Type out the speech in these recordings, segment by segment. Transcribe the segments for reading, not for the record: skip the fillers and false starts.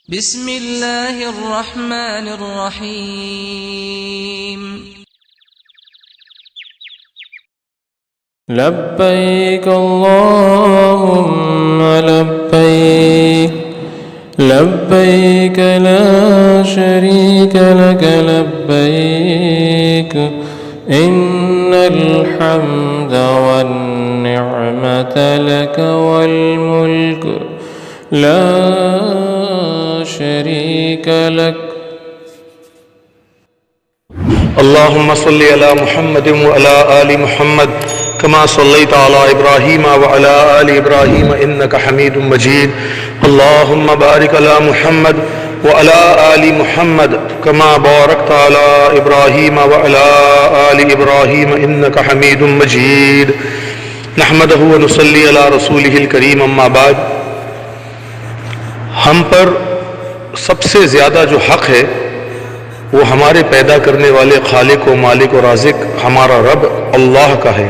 بسم اللہ الرحمن الرحیم لبیک اللہم لبیک لبیک لا شریک لک لبیک ان الحمد والنعمت لک والملک لا شریک لک اللهم صل على محمد وعلى آل محمد كما صليت على إبراهيم وعلى آل إبراهيم إنك حميد مجيد اللهم بارك على محمد وعلى آل محمد كما باركت على إبراهيم وعلى آل إبراهيم إنك حميد مجيد نحمده ونصلي على رسوله الكريم اما بعد ہم پر سب سے زیادہ جو حق ہے وہ ہمارے پیدا کرنے والے خالق و مالک و رازق ہمارا رب اللہ کا ہے،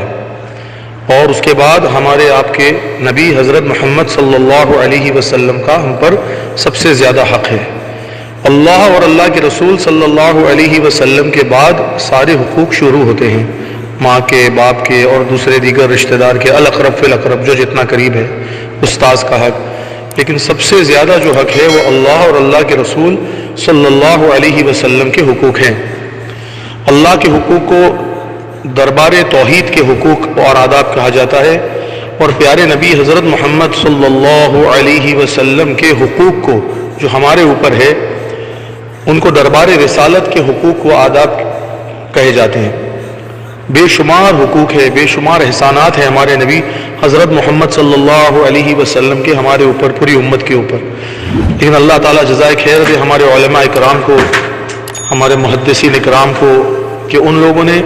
اور اس کے بعد ہمارے آپ کے نبی حضرت محمد صلی اللہ علیہ وسلم کا ہم پر سب سے زیادہ حق ہے۔ اللہ اور اللہ کے رسول صلی اللہ علیہ وسلم کے بعد سارے حقوق شروع ہوتے ہیں، ماں کے، باپ کے اور دوسرے دیگر رشتہ دار کے، الاقرب فالاقرب، جو جتنا قریب ہے، استاذ کا حق، لیکن سب سے زیادہ جو حق ہے وہ اللہ اور اللہ کے رسول صلی اللہ علیہ وسلم کے حقوق ہیں۔ اللہ کے حقوق کو دربار توحید کے حقوق اور آداب کہا جاتا ہے، اور پیارے نبی حضرت محمد صلی اللہ علیہ وسلم کے حقوق کو جو ہمارے اوپر ہے ان کو دربار رسالت کے حقوق و آداب کہے جاتے ہیں۔ بے شمار حقوق ہے، بے شمار احسانات ہیں ہمارے نبی حضرت محمد صلی اللہ علیہ وسلم کے ہمارے اوپر، پوری امت کے اوپر، لیکن اللہ تعالیٰ جزائے خیر دے ہمارے علماء اکرام کو، ہمارے محدثین اکرام کو، کہ ان لوگوں نے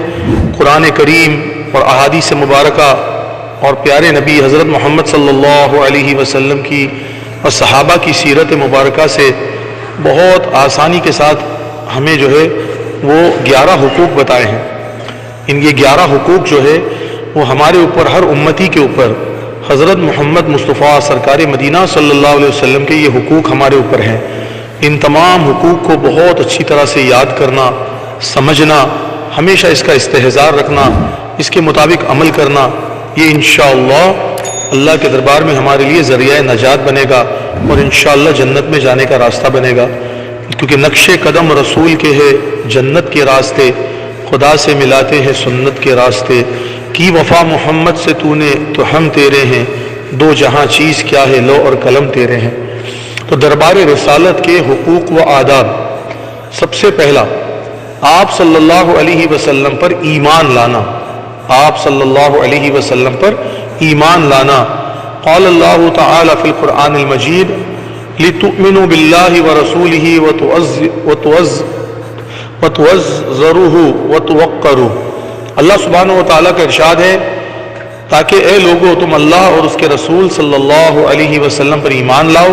قرآن کریم اور احادیث مبارکہ اور پیارے نبی حضرت محمد صلی اللہ علیہ وسلم کی اور صحابہ کی سیرت مبارکہ سے بہت آسانی کے ساتھ ہمیں جو ہے وہ 11 حقوق بتائے ہیں۔ ان یہ 11 حقوق جو ہے وہ ہمارے اوپر، ہر امتی کے اوپر، حضرت محمد مصطفیٰ سرکار مدینہ صلی اللہ علیہ وسلم کے یہ حقوق ہمارے اوپر ہیں۔ ان تمام حقوق کو بہت اچھی طرح سے یاد کرنا، سمجھنا، ہمیشہ اس کا استحضار رکھنا، اس کے مطابق عمل کرنا، یہ انشاءاللہ اللہ کے دربار میں ہمارے لیے ذریعہ نجات بنے گا، اور انشاءاللہ جنت میں جانے کا راستہ بنے گا، کیونکہ نقش قدم رسول کے ہے جنت کے راستے، خدا سے ملاتے ہیں سنت کے راستے، کی وفا محمد سے تو نے تو ہم تیرے ہیں، دو جہاں چیز کیا ہے لو اور قلم تیرے ہیں۔ تو دربار رسالت کے حقوق و آداب، سب سے پہلا آپ صلی اللہ علیہ وسلم پر ایمان لانا، آپ صلی اللہ علیہ وسلم پر ایمان لانا۔ قال اللہ تعالی فی القرآن المجید لِتُؤْمِنُوا بِاللَّهِ وَرَسُولِهِ وَتُعَزِّرُوهُ وَتُوَقِّرُوهُ۔ اللہ سبحانہ و تعالیٰ کا ارشاد ہے تاکہ اے لوگو تم اللہ اور اس کے رسول صلی اللہ علیہ وسلم پر ایمان لاؤ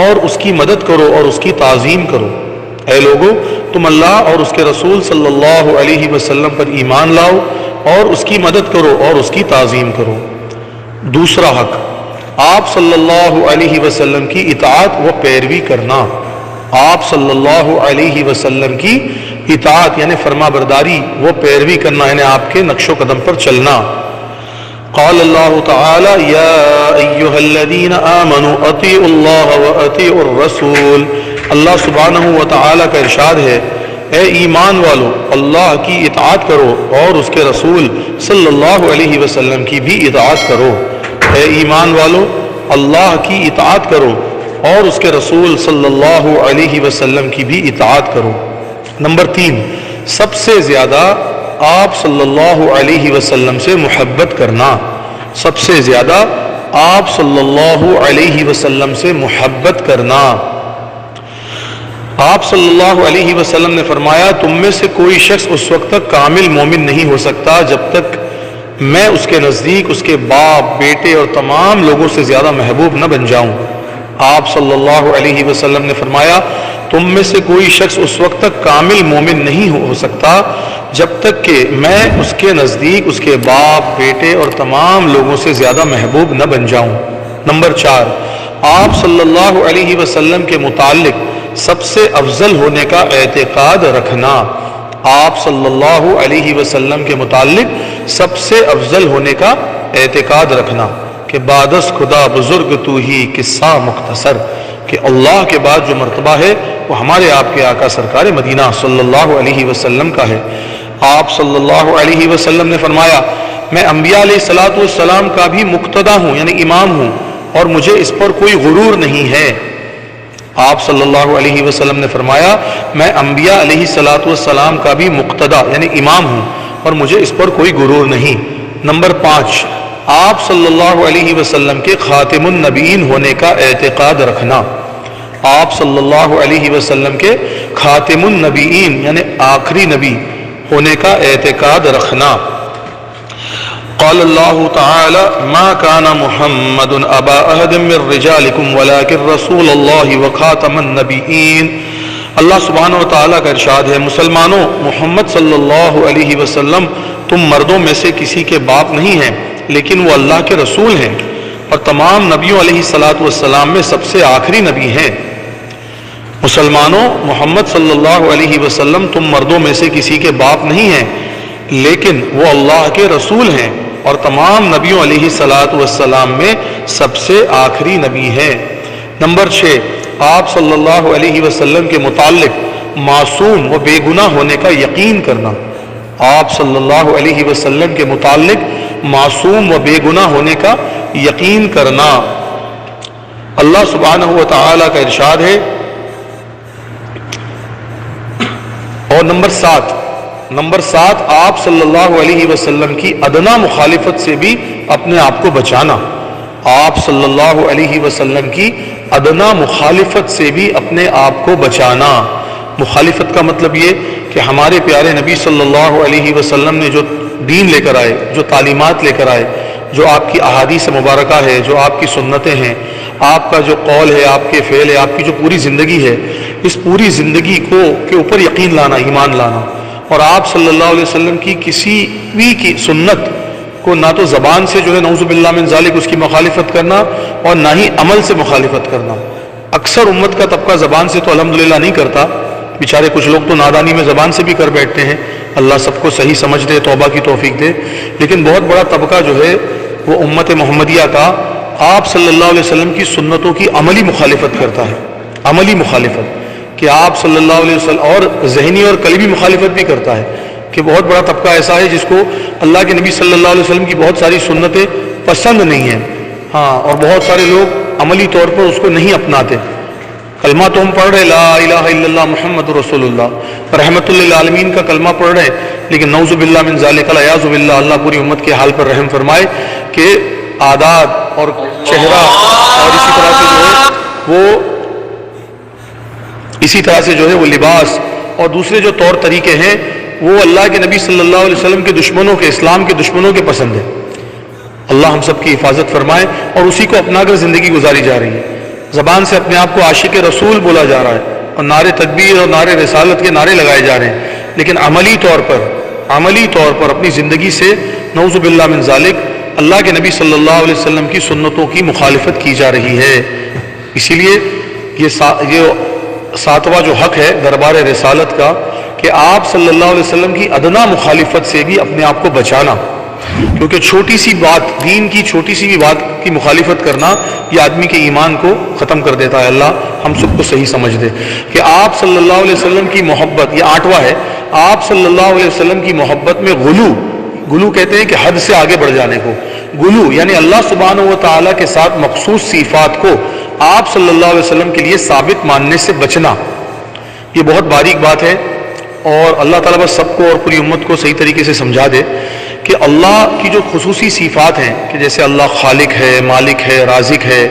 اور اس کی مدد کرو اور اس کی تعظیم کرو۔ اے لوگو تم اللہ اور اس کے رسول صلی اللہ علیہ وسلم پر ایمان لاؤ اور اس کی مدد کرو اور اس کی تعظیم کرو۔ دوسرا حق، آپ صلی اللہ علیہ وسلم کی اطاعت و پیروی کرنا، آپ صلی اللہ علیہ وسلم کی اطاعت یعنی فرما برداری و پیروی کرنا، یعنی آپ کے نقش و قدم پر چلنا۔ قال اللہ تعالی یا ایہا الذین آمنوا اطیعوا اللہ و اطیعوا الرسول۔ اللہ سبحانہ و تعالی کا ارشاد ہے اے ایمان والو اللہ کی اطاعت کرو اور اس کے رسول صلی اللہ علیہ وسلم کی بھی اطاعت کرو۔ اے ایمان والو اللہ کی اطاعت کرو اور اس کے رسول صلی اللہ علیہ وسلم کی بھی اطاعت کرو۔ نمبر 3، سب سے زیادہ آپ صلی اللہ علیہ وسلم سے محبت کرنا، سب سے زیادہ آپ صلی اللہ علیہ وسلم سے محبت کرنا۔ آپ صلی اللہ علیہ وسلم نے فرمایا تم میں سے کوئی شخص اس وقت تک کامل مومن نہیں ہو سکتا جب تک میں اس کے نزدیک اس کے باپ، بیٹے اور تمام لوگوں سے زیادہ محبوب نہ بن جاؤں۔ آپ صلی اللہ علیہ وسلم نے فرمایا تم میں سے کوئی شخص اس وقت تک کامل مومن نہیں ہو سکتا جب تک کہ میں اس کے نزدیک اس کے باپ، بیٹے اور تمام لوگوں سے زیادہ محبوب نہ بن جاؤں۔ نمبر 4، آپ صلی اللہ علیہ وسلم کے متعلق سب سے افضل ہونے کا اعتقاد رکھنا، آپ صلی اللہ علیہ وسلم کے متعلق سب سے افضل ہونے کا اعتقاد رکھنا کہ بعدس خدا بزرگ تو ہی قصہ مختصر، کہ اللہ کے بعد جو مرتبہ ہے وہ ہمارے آپ کے آقا سرکار مدینہ صلی اللہ علیہ وسلم کا ہے۔ آپ صلی اللہ علیہ وسلم نے فرمایا میں انبیاء علیہ الصلوۃ والسلام کا بھی مقتدا ہوں، یعنی امام ہوں، اور مجھے اس پر کوئی غرور نہیں ہے۔ آپ صلی اللہ علیہ وسلم نے فرمایا میں انبیاء علیہ الصلوۃ والسلام کا بھی مقتدا یعنی امام ہوں اور مجھے اس پر کوئی غرور نہیں۔ نمبر 5، آپ صلی اللہ علیہ وسلم کے خاتم النبیین ہونے کا اعتقاد رکھنا، آپ صلی اللہ علیہ وسلم کے خاتم النبیین یعنی آخری نبی ہونے کا اعتقاد رکھنا۔ قال اللہ تعالی ما كان محمد ابا احد من رجالکم ولکن رسول اللہ وخاتم النبیین۔ اللہ سبحانہ و تعالیٰ کا ارشاد ہے مسلمانوں، محمد صلی اللہ علیہ وسلم تم مردوں میں سے کسی کے باپ نہیں ہیں لیکن وہ اللہ کے رسول ہیں اور تمام نبیوں علیہ الصلوۃ والسلام میں سب سے آخری نبی ہیں۔ مسلمانوں، محمد صلی اللہ علیہ وسلم تم مردوں میں سے کسی کے باپ نہیں ہیں لیکن وہ اللہ کے رسول ہیں اور تمام نبیوں علیہ الصلوۃ والسلام میں سب سے آخری نبی ہیں۔ نمبر 6، آپ صلی اللہ علیہ وسلم کے متعلق معصوم و بے گناہ ہونے کا یقین کرنا، آپ صلی اللہ علیہ وسلم کے متعلق معصوم و بے گناہ ہونے کا یقین کرنا۔ اللہ سبحانہ و تعالیٰ کا ارشاد ہے۔ اور نمبر 7 آپ صلی اللہ علیہ وسلم کی ادنا مخالفت سے بھی اپنے آپ کو بچانا، آپ صلی اللہ علیہ وسلم کی ادنا مخالفت سے بھی اپنے آپ کو بچانا۔ مخالفت کا مطلب یہ کہ ہمارے پیارے نبی صلی اللہ علیہ وسلم نے جو دین لے کر آئے، جو تعلیمات لے کر آئے، جو آپ کی احادیث مبارکہ ہے، جو آپ کی سنتیں ہیں، آپ کا جو قول ہے، آپ کے فعل ہے، آپ کی جو پوری زندگی ہے، اس پوری زندگی کے اوپر یقین لانا، ایمان لانا، اور آپ صلی اللہ علیہ وسلم کی کسی بھی کی سنت کو نہ تو زبان سے جو ہے نعوذ باللہ من ذالک اس کی مخالفت کرنا اور نہ ہی عمل سے مخالفت کرنا۔ اکثر امت کا طبقہ زبان سے تو الحمدللہ نہیں کرتا، بیچارے کچھ لوگ تو نادانی میں زبان سے بھی کر بیٹھتے ہیں، اللہ سب کو صحیح سمجھ دے، توبہ کی توفیق دے، لیکن بہت بڑا طبقہ جو ہے وہ امت محمدیہ کا آپ صلی اللہ علیہ وسلم کی سنتوں کی عملی مخالفت کرتا ہے، عملی مخالفت، کہ آپ صلی اللہ علیہ وسلم، اور ذہنی اور قلبی مخالفت بھی کرتا ہے، کہ بہت بڑا طبقہ ایسا ہے جس کو اللہ کے نبی صلی اللہ علیہ وسلم کی بہت ساری سنتیں پسند نہیں ہیں، ہاں، اور بہت سارے لوگ عملی طور پر اس کو نہیں اپناتے۔ کلمہ تو ہم پڑھ رہے لا الہ الا اللہ محمد رسول اللہ، رحمت للعالمین کا کلمہ پڑھ رہے، لیکن نعوذ باللہ من ذالک العیاذ باللہ، اللہ پوری امت کے حال پر رحم فرمائے کہ عادات اور چہرہ اور اسی طرح سے جو ہے وہ لباس اور دوسرے جو طور طریقے ہیں وہ اللہ کے نبی صلی اللہ علیہ وسلم کے دشمنوں کے، اسلام کے دشمنوں کے پسند ہے۔ اللہ ہم سب کی حفاظت فرمائے، اور اسی کو اپنا کر زندگی گزاری جا رہی ہے۔ زبان سے اپنے آپ کو عاشق رسول بولا جا رہا ہے اور نعرے تکبیر اور نعرے رسالت کے نعرے لگائے جا رہے ہیں، لیکن عملی طور پر اپنی زندگی سے نعوذ باللہ من ذالک اللہ کے نبی صلی اللہ علیہ وسلم کی سنتوں کی مخالفت کی جا رہی ہے۔ اسی لیے یہ 7واں جو حق ہے دربار رسالت کا کہ آپ صلی اللہ علیہ وسلم کی ادنا مخالفت سے بھی اپنے آپ کو بچانا، کیونکہ چھوٹی سی بات، دین کی چھوٹی سی بھی بات کی مخالفت کرنا یہ آدمی کے ایمان کو ختم کر دیتا ہے۔ اللہ ہم سب کو صحیح سمجھ دے کہ آپ صلی اللہ علیہ وسلم کی محبت، یہ 8واں ہے، آپ صلی اللہ علیہ وسلم کی محبت میں غلو کہتے ہیں کہ حد سے آگے بڑھ جانے کو، غلو یعنی اللہ سبحانہ و تعالیٰ کے ساتھ مخصوص صفات کو آپ صلی اللہ علیہ وسلم کے لیے ثابت ماننے سے بچنا، یہ بہت باریک بات ہے، اور اللہ تعالیٰ بس سب کو اور پوری امت کو صحیح طریقے سے سمجھا دے کہ اللہ کی جو خصوصی صفات ہیں کہ جیسے اللہ خالق ہے، مالک ہے، رازق ہے،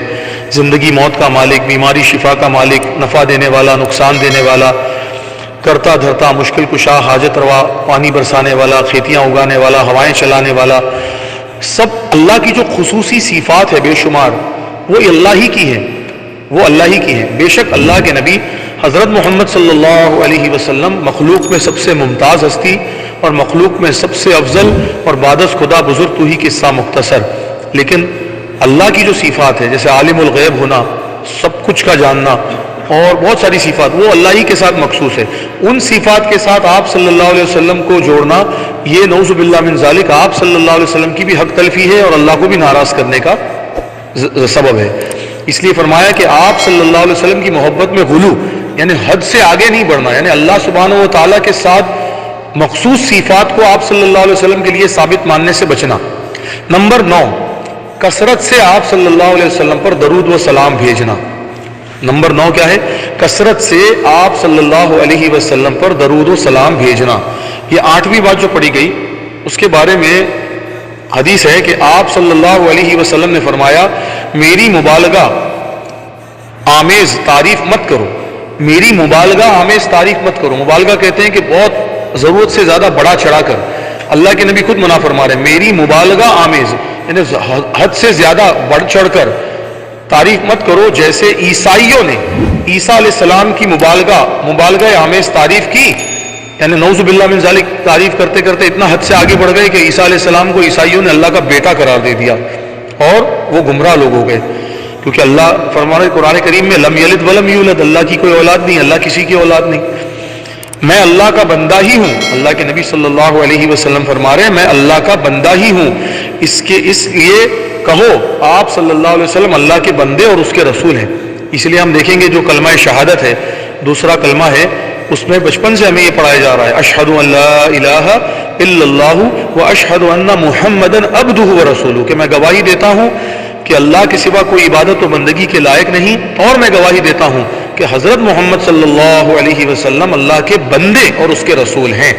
زندگی موت کا مالک، بیماری شفا کا مالک، نفع دینے والا، نقصان دینے والا، کرتا دھرتا، مشکل کشا، حاجت روا، پانی برسانے والا، کھیتیاں اگانے والا، ہوائیں چلانے والا، سب اللہ کی جو خصوصی صفات ہے بے شمار وہ اللہ ہی کی ہے، وہ اللہ ہی کی ہے۔ بے شک اللہ کے نبی حضرت محمد صلی اللہ علیہ وسلم مخلوق میں سب سے ممتاز ہستی اور مخلوق میں سب سے افضل اور بعدس خدا بزرگ تو ہی قصہ مختصر، لیکن اللہ کی جو صفات ہے جیسے عالم الغیب ہونا، سب کچھ کا جاننا اور بہت ساری صفات، وہ اللہ ہی کے ساتھ مخصوص ہے. ان صفات کے ساتھ آپ صلی اللہ علیہ وسلم کو جوڑنا یہ نعوذ باللہ من ذالک آپ صلی اللہ علیہ وسلم کی بھی حق تلفی ہے اور اللہ کو بھی ناراض کرنے کا سبب ہے. اس لیے فرمایا کہ آپ صلی اللہ علیہ وسلم کی محبت میں غلو یعنی حد سے آگے نہیں بڑھنا، یعنی اللہ سبحانہ و تعالیٰ کے ساتھ مخصوص صفات کو آپ صلی اللہ علیہ وسلم کے لیے ثابت ماننے سے بچنا. نمبر 9، کثرت سے آپ صلی اللہ علیہ وسلم پر درود و سلام بھیجنا. نمبر 9 کیا ہے؟ کثرت سے آپ صلی اللہ علیہ وسلم پر درود و سلام بھیجنا. یہ 8ویں بات جو پڑھی گئی اس کے بارے میں حدیث ہے کہ آپ صلی اللہ علیہ وسلم نے فرمایا میری مبالغہ آمیز تعریف مت کرو، میری مبالغہ آمیز تعریف مت کرو. مبالغہ کہتے ہیں کہ بہت ضرورت سے زیادہ بڑا چڑھا کر. اللہ کے نبی خود منع فرما رہے ہیں میری مبالغہ آمیز یعنی حد سے زیادہ بڑھ چڑھ کر تعریف مت کرو جیسے عیسائیوں نے عیسیٰ علیہ السلام کی مبالغہ آمیز تعریف کی، یعنی نعوذ باللہ من ذالک تعریف کرتے کرتے اتنا حد سے آگے بڑھ گئے کہ عیسیٰ علیہ السلام کو عیسائیوں نے اللہ کا بیٹا قرار دے دیا اور وہ گمراہ لوگ ہو گئے. کیونکہ اللہ فرما رہے قرآن کریم میں لم یلد ولم یولد، اللہ کی کوئی اولاد نہیں، اللہ کسی کی اولاد نہیں. میں اللہ کا بندہ ہی ہوں. اللہ کے نبی صلی اللہ علیہ وسلم فرما رہے ہیں میں اللہ کا بندہ ہی ہوں. اس لیے کہو آپ صلی اللہ علیہ وسلم اللہ کے بندے اور اس کے رسول ہیں. اس لیے ہم دیکھیں گے جو کلمہ شہادت ہے دوسرا کلمہ ہے اس میں بچپن سے ہمیں یہ پڑھایا جا رہا ہے اشہد ان لا الہ الا اللہ و اشہد ان محمدن عبدہ و رسولہ، کہ میں گواہی دیتا ہوں کہ اللہ کے سوا کوئی عبادت و بندگی کے لائق نہیں، اور میں گواہی دیتا ہوں کہ حضرت محمد صلی اللہ علیہ وسلم اللہ کے بندے اور اس کے رسول ہیں.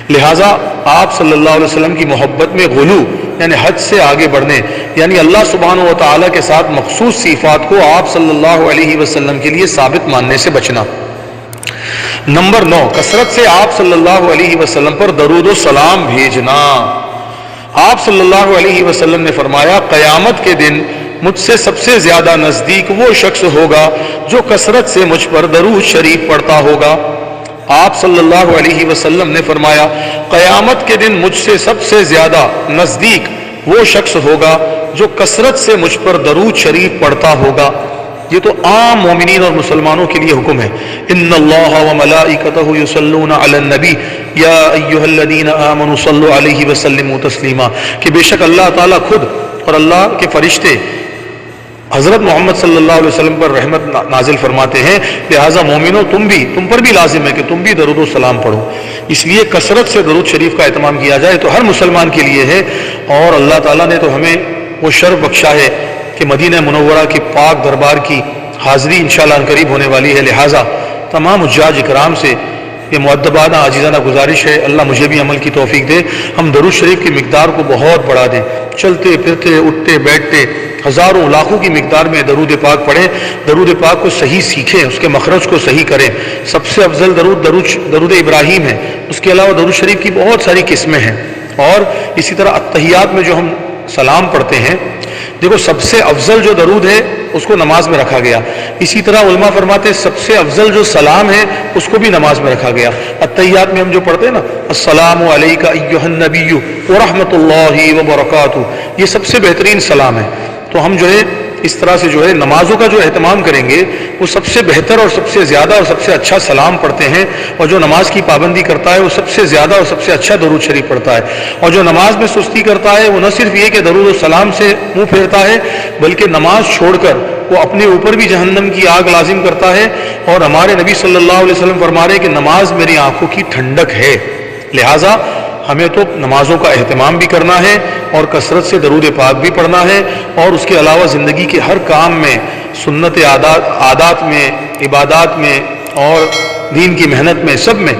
لہٰذا آپ صلی اللہ علیہ وسلم کی محبت میں غلو یعنی حد سے آگے بڑھنے، یعنی اللہ سبحانہ و تعالیٰ کے ساتھ مخصوص صفات کو آپ صلی اللہ علیہ وسلم کے لیے ثابت ماننے سے بچنا. نمبر 9، کثرت سے آپ صلی اللہ علیہ وسلم پر درود و سلام بھیجنا. آپ صلی اللہ علیہ وسلم نے فرمایا قیامت کے دن مجھ سے سب سے زیادہ نزدیک وہ شخص ہوگا جو کثرت سے مجھ پر درود شریف پڑھتا ہوگا. آپ صلی اللہ علیہ وسلم نے فرمایا قیامت کے دن مجھ سے سب سے زیادہ نزدیک وہ شخص ہوگا جو کثرت سے مجھ پر درود شریف پڑھتا ہوگا. یہ تو عام مومنین اور مسلمانوں کے لیے حکم ہے. ان اللہ وملائکتہ یصلون علی النبی یا ایھا الذین آمنوا صلوا علیہ وسلموا تسلیما، کہ بے شک اللہ تعالیٰ خود اور اللہ کے فرشتے حضرت محمد صلی اللہ علیہ وسلم پر رحمت نازل فرماتے ہیں. لہٰذا مومنوں تم پر بھی لازم ہے کہ تم بھی درود و سلام پڑھو. اس لیے کثرت سے درود شریف کا اہتمام کیا جائے تو ہر مسلمان کے لیے ہے. اور اللہ تعالیٰ نے تو ہمیں وہ شرف بخشا ہے کہ مدینہ منورہ کی پاک دربار کی حاضری انشاءاللہ قریب ہونے والی ہے. لہٰذا تمام حجاج اکرام سے یہ مؤدبانہ عاجزانہ گزارش ہے اللہ مجھے بھی عمل کی توفیق دے ہم درود شریف کی مقدار کو بہت بڑھا دیں. چلتے پھرتے اٹھتے بیٹھتے ہزاروں لاکھوں کی مقدار میں درود پاک پڑھیں. درود پاک کو صحیح سیکھیں، اس کے مخرج کو صحیح کریں. سب سے افضل درود ابراہیم ہے. اس کے علاوہ درود شریف کی بہت ساری قسمیں ہیں. اور اسی طرح اتحیات میں جو ہم سلام پڑھتے ہیں، دیکھو سب سے افضل جو درود ہے اس کو نماز میں رکھا گیا. اسی طرح علماء فرماتے ہیں سب سے افضل جو سلام ہے اس کو بھی نماز میں رکھا گیا. اتحیات میں ہم جو پڑھتے ہیں نا السلام علیکہ ایھا النبی ورحمۃ اللہ وبرکاتہ، یہ سب سے بہترین سلام ہے. تو ہم جو ہے اس طرح سے جو ہے نمازوں کا جو اہتمام کریں گے وہ سب سے بہتر اور سب سے زیادہ اور سب سے اچھا سلام پڑھتے ہیں. اور جو نماز کی پابندی کرتا ہے وہ سب سے زیادہ اور سب سے اچھا درود شریف پڑھتا ہے. اور جو نماز میں سستی کرتا ہے وہ نہ صرف یہ کہ درود و سلام سے منہ پھیرتا ہے بلکہ نماز چھوڑ کر وہ اپنے اوپر بھی جہنم کی آگ لازم کرتا ہے. اور ہمارے نبی صلی اللہ علیہ وسلم فرما رہے کہ نماز میری آنکھوں کی ٹھنڈک ہے. لہٰذا ہمیں تو نمازوں کا اہتمام بھی کرنا ہے اور کثرت سے درود پاک بھی پڑھنا ہے. اور اس کے علاوہ زندگی کے ہر کام میں سنت عادات میں عبادات میں اور دین کی محنت میں سب میں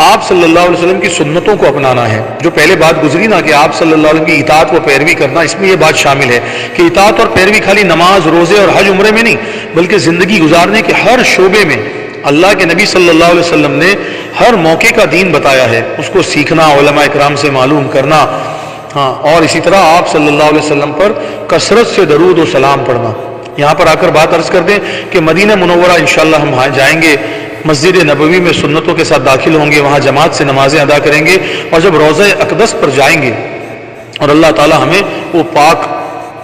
آپ صلی اللہ علیہ وسلم کی سنتوں کو اپنانا ہے. جو پہلے بات گزری نا کہ آپ صلی اللہ علیہ وسلم کی اطاعت و پیروی کرنا، اس میں یہ بات شامل ہے کہ اطاعت اور پیروی خالی نماز روزے اور حج عمرے میں نہیں بلکہ زندگی گزارنے کے ہر شعبے میں اللہ کے نبی صلی اللہ علیہ وسلم نے ہر موقع کا دین بتایا ہے. اس کو سیکھنا، علماء اکرام سے معلوم کرنا، اور اسی طرح آپ صلی اللہ علیہ وسلم پر کثرت سے درود و سلام پڑھنا. یہاں پر آ کر بات عرض کر دیں کہ مدینہ منورہ انشاءاللہ ہم جائیں گے، مسجد نبوی میں سنتوں کے ساتھ داخل ہوں گے، وہاں جماعت سے نمازیں ادا کریں گے. اور جب روضہ اقدس پر جائیں گے اور اللہ تعالی ہمیں وہ پاک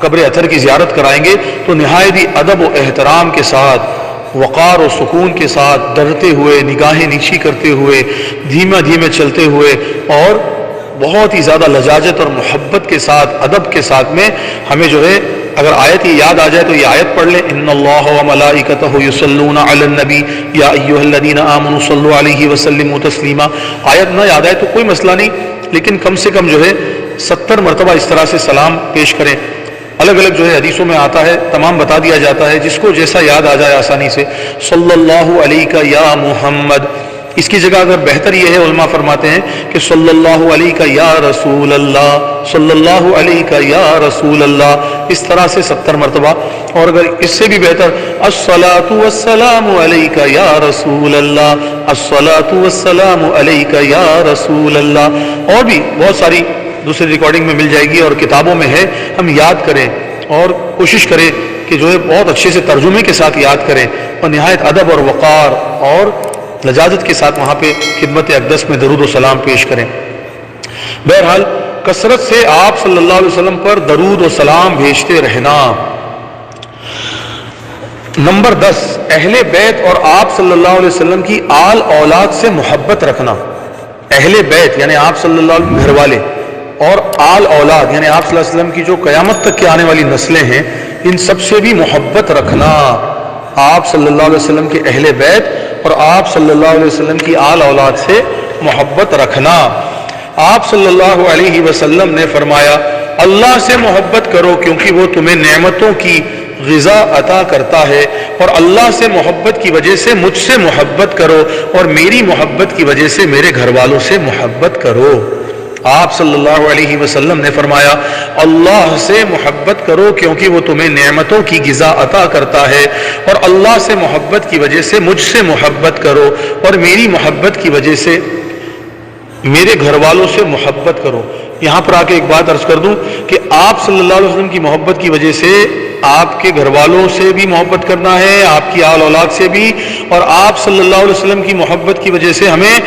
قبر اطہر کی زیارت کرائیں گے تو نہایت ہی ادب و احترام کے ساتھ، وقار و سکون کے ساتھ، ڈرتے ہوئے، نگاہیں نیچی کرتے ہوئے، دھیمے دھیمے چلتے ہوئے، اور بہت ہی زیادہ لجاجت اور محبت کے ساتھ، ادب کے ساتھ میں ہمیں جو ہے، اگر آیت یہ یاد آ جائے تو یہ آیت پڑھ لیں، ان اللہ و ملائکتہ یصلون علی النبی یا ایھا الذین آمنوا صلوا علیہ وسلموا تسلیما۔ آیت نہ یاد آئے تو کوئی مسئلہ نہیں، لیکن کم سے کم جو ہے 70 مرتبہ اس طرح سے سلام پیش کریں۔ الگ الگ جو ہے حدیثوں میں آتا ہے، تمام بتا دیا جاتا ہے، جس کو جیسا یاد آ جائے آسانی سے، صلی اللہ علیہ یا محمد۔ اس کی جگہ اگر بہتر یہ ہے، علماء فرماتے ہیں کہ صلی اللہ علیہ یا رسول اللہ، صلی اللہ علیہ یا رسول اللہ، اس طرح سے 70 مرتبہ۔ اور اگر اس سے بھی بہتر، الصلاۃ والسلام علیک یا رسول اللہ، الصلاۃ والسلام علیک یا رسول اللہ، اور بھی بہت ساری دوسری ریکارڈنگ میں مل جائے گی اور کتابوں میں ہے، ہم یاد کریں اور کوشش کریں کہ جو ہے بہت اچھے سے ترجمے کے ساتھ یاد کریں، اور نہایت ادب اور وقار اور لجاجت کے ساتھ وہاں پہ خدمت اقدس میں درود و سلام پیش کریں۔ بہرحال کثرت سے آپ صلی اللہ علیہ وسلم پر درود و سلام بھیجتے رہنا۔ نمبر 10، اہل بیت اور آپ صلی اللہ علیہ وسلم کی آل اولاد سے محبت رکھنا۔ اہل بیت یعنی آپ صلی اللہ علیہ وسلم گھر والے، اور آل اولاد یعنی آپ صلی اللہ علیہ وسلم کی جو قیامت تک کے آنے والی نسلیں ہیں، ان سب سے بھی محبت رکھنا۔ آپ صلی اللہ علیہ وسلم کے اہل بیت اور آپ صلی اللہ علیہ وسلم کی آل اولاد سے محبت رکھنا۔ آپ صلی اللہ علیہ وسلم نے فرمایا، اللہ سے محبت کرو کیونکہ وہ تمہیں نعمتوں کی غذا عطا کرتا ہے، اور اللہ سے محبت کی وجہ سے مجھ سے محبت کرو، اور میری محبت کی وجہ سے میرے گھر والوں سے محبت کرو۔ آپ صلی اللہ علیہ وسلم نے فرمایا، اللہ سے محبت کرو کیونکہ وہ تمہیں نعمتوں کی غذا عطا کرتا ہے، اور اللہ سے محبت کی وجہ سے مجھ سے محبت کرو، اور میری محبت کی وجہ سے میرے گھر والوں سے محبت کرو۔ یہاں پر آ کے ایک بات عرض کر دوں کہ آپ صلی اللہ علیہ وسلم کی محبت کی وجہ سے آپ کے گھر والوں سے بھی محبت کرنا ہے، آپ کی آل اولاد سے بھی، اور آپ صلی اللہ علیہ وسلم کی محبت کی وجہ سے ہمیں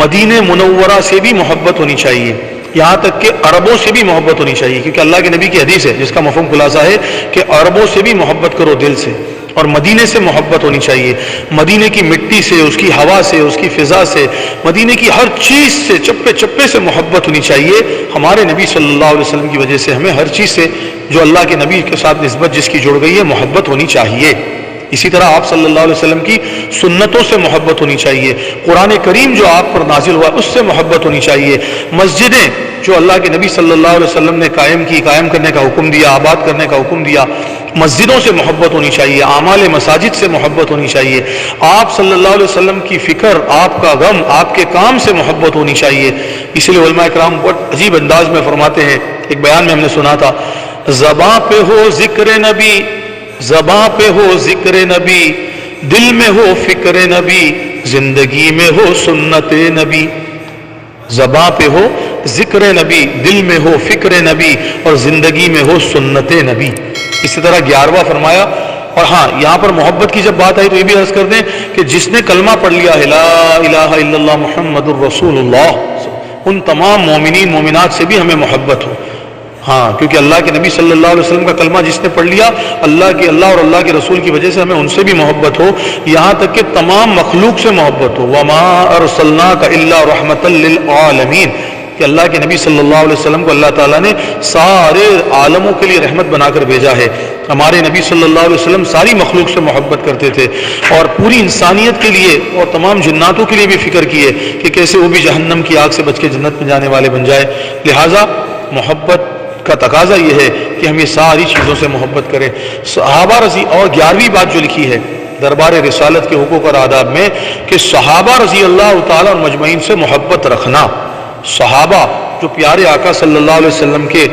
مدینہ منورہ سے بھی محبت ہونی چاہیے، یہاں تک کہ عربوں سے بھی محبت ہونی چاہیے، کیونکہ اللہ کے نبی کی حدیث ہے جس کا مفہوم خلاصہ ہے کہ عربوں سے بھی محبت کرو دل سے، اور مدینے سے محبت ہونی چاہیے۔ مدینے کی مٹی سے، اس کی ہوا سے، اس کی فضا سے، مدینے کی ہر چیز سے، چپے چپے سے محبت ہونی چاہیے۔ ہمارے نبی صلی اللہ علیہ وسلم کی وجہ سے ہمیں ہر چیز سے جو اللہ کے نبی کے ساتھ نسبت جس کی جڑ گئی ہے محبت ہونی چاہیے۔ اسی طرح آپ صلی اللہ علیہ وسلم کی سنتوں سے محبت ہونی چاہیے، قرآن کریم جو آپ پر نازل ہوا اس سے محبت ہونی چاہیے، مسجدیں جو اللہ کے نبی صلی اللہ علیہ وسلم نے قائم کرنے کا حکم دیا، آباد کرنے کا حکم دیا، مسجدوں سے محبت ہونی چاہیے، اعمال مساجد سے محبت ہونی چاہیے، آپ صلی اللہ علیہ وسلم کی فکر، آپ کا غم، آپ کے کام سے محبت ہونی چاہیے۔ اسی لیے علماء کرام بہت عجیب انداز میں فرماتے ہیں، ایک بیان میں ہم نے سنا تھا، زباں پہ ہو ذکر نبی، زباں پہ ہو ذکر نبی، دل میں ہو فکر نبی، زندگی میں ہو سنت نبی۔ زباں پہ ہو ذکر نبی، دل میں ہو فکر نبی، اور زندگی میں ہو سنت نبی۔ اسی طرح 11واں فرمایا، اور ہاں یہاں پر محبت کی جب بات آئی تو یہ بھی عرض کر دیں کہ جس نے کلمہ پڑھ لیا ہے لا الہ الا اللہ محمد الرسول اللہ، ان تمام مومنین مومنات سے بھی ہمیں محبت ہو۔ ہاں کیونکہ اللہ کے نبی صلی اللہ علیہ وسلم کا کلمہ جس نے پڑھ لیا، اللہ اور اللہ کے رسول کی وجہ سے ہمیں ان سے بھی محبت ہو، یہاں تک کہ تمام مخلوق سے محبت ہو۔ وما ارسلناک الا رحمۃ للعالمین، کہ اللہ کے نبی صلی اللہ علیہ وسلم کو اللہ تعالیٰ نے سارے عالموں کے لیے رحمت بنا کر بھیجا ہے۔ ہمارے نبی صلی اللہ علیہ وسلم ساری مخلوق سے محبت کرتے تھے، اور پوری انسانیت کے لیے اور تمام جناتوں کے لیے بھی فکر کیے کہ کیسے وہ بھی جہنم کی آگ سے بچ کے جنت میں جانے والے بن جائے۔ لہٰذا محبت کا تقاضا یہ ہے کہ ہم یہ ساری چیزوں سے محبت کریں۔ صحابہ رضی، اور 11ویں بات جو لکھی ہے دربار رسالت کے حقوق اور آداب میں کہ صحابہ رضی اللہ تعالیٰ اور مجمعین سے محبت رکھنا۔ صحابہ جو پیارے آقا صلی اللہ علیہ وسلم کے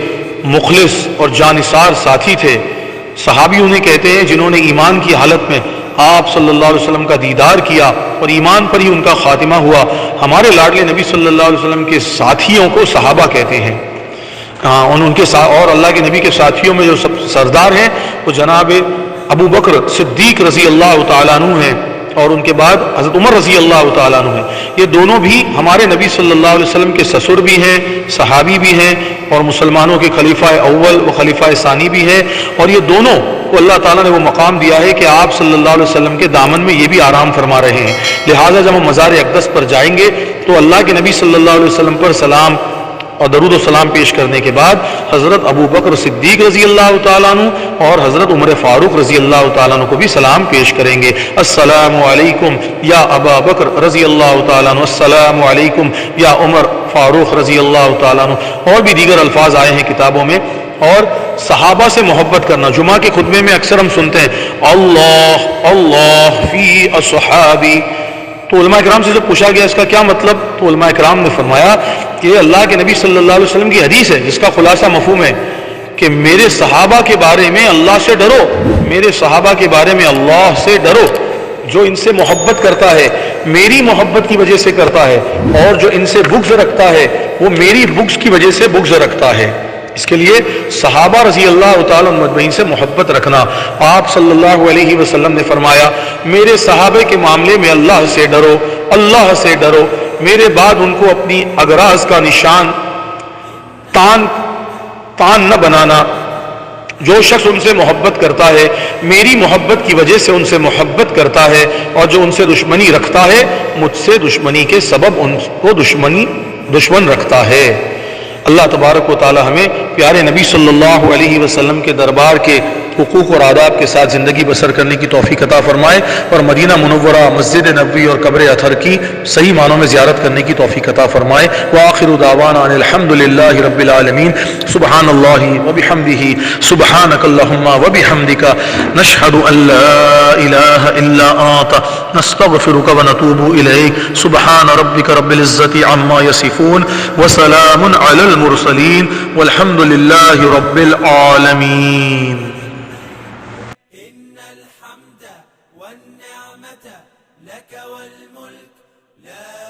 مخلص اور جانثار ساتھی تھے، صحابی انہیں کہتے ہیں جنہوں نے ایمان کی حالت میں آپ صلی اللہ علیہ وسلم کا دیدار کیا اور ایمان پر ہی ان کا خاتمہ ہوا۔ ہمارے لاڈلے نبی صلی اللہ علیہ وسلم کے ساتھیوں کو صحابہ کہتے ہیں۔ ان کے ساتھ، اور اللہ کے نبی کے ساتھیوں میں جو سب سردار ہیں وہ جناب ابو بکر صدیق رضی اللہ تعالیٰ عنہ ہیں، اور ان کے بعد حضرت عمر رضی اللہ تعالیٰ عنہ ہیں. یہ دونوں بھی ہمارے نبی صلی اللہ علیہ وسلم کے سسر بھی ہیں، صحابی بھی ہیں، اور مسلمانوں کے خلیفہ اول و خلیفہ ثانی بھی ہیں. اور یہ دونوں کو اللہ تعالیٰ نے وہ مقام دیا ہے کہ آپ صلی اللہ علیہ وسلم کے دامن میں یہ بھی آرام فرما رہے ہیں. لہٰذا جب ہم مزار اقدس پر جائیں گے تو اللہ کے نبی صلی اللہ علیہ وسلم پر سلام اور درود و سلام پیش کرنے کے بعد حضرت ابو بکر صدیق رضی اللہ تعالیٰ عنہ اور حضرت عمر فاروق رضی اللہ تعالیٰ عنہ کو بھی سلام پیش کریں گے. السلام علیکم یا ابا بکر رضی اللہ تعالیٰ عنہ، السلام علیکم یا عمر فاروق رضی اللہ تعالیٰ عنہ. اور بھی دیگر الفاظ آئے ہیں کتابوں میں. اور صحابہ سے محبت کرنا، جمعہ کے خطبے میں اکثر ہم سنتے ہیں اللہ اللہ فی اصحابی. تو علماء کرام سے جب پوچھا گیا اس کا کیا مطلب، تو علماء کرام نے فرمایا کہ یہ اللہ کے نبی صلی اللہ علیہ وسلم کی حدیث ہے جس کا خلاصہ مفہوم ہے کہ میرے صحابہ کے بارے میں اللہ سے ڈرو، میرے صحابہ کے بارے میں اللہ سے ڈرو. جو ان سے محبت کرتا ہے میری محبت کی وجہ سے کرتا ہے، اور جو ان سے بغض رکھتا ہے وہ میری بغض کی وجہ سے بغض رکھتا ہے. اس کے لیے صحابہ رضی اللہ تعالیٰ عنہ مجمعین سے محبت رکھنا. آپ صلی اللہ علیہ وسلم نے فرمایا میرے صحابہ کے معاملے میں اللہ سے ڈرو، اللہ سے ڈرو. میرے بعد ان کو اپنی اغراض کا نشان تان نہ بنانا. جو شخص ان سے محبت کرتا ہے میری محبت کی وجہ سے ان سے محبت کرتا ہے، اور جو ان سے دشمنی رکھتا ہے مجھ سے دشمنی کے سبب ان کو دشمن رکھتا ہے. اللہ تبارک و تعالی ہمیں پیارے نبی صلی اللہ علیہ وسلم کے دربار کے حقوق اور آداب کے ساتھ زندگی بسر کرنے کی توفیق عطا فرمائے، اور مدینہ منورہ، مسجد نبوی اور قبر اطہر کی صحیح معنوں میں زیارت کرنے کی توفیق عطا فرمائے. وآخر دعوانا ان الحمد للہ رب العالمین. سبحان اللہ وبحمدہ، سبحانک اللہم وبحمدک، نشہد ان لا الہ الا انت، نستغفرک ونتوب الیک. سبحان ربک رب العزۃ عما یصفون، وسلام علی المرسلین، والحمد للہ رب العالمین. الحمد والنعمة لك والملك لا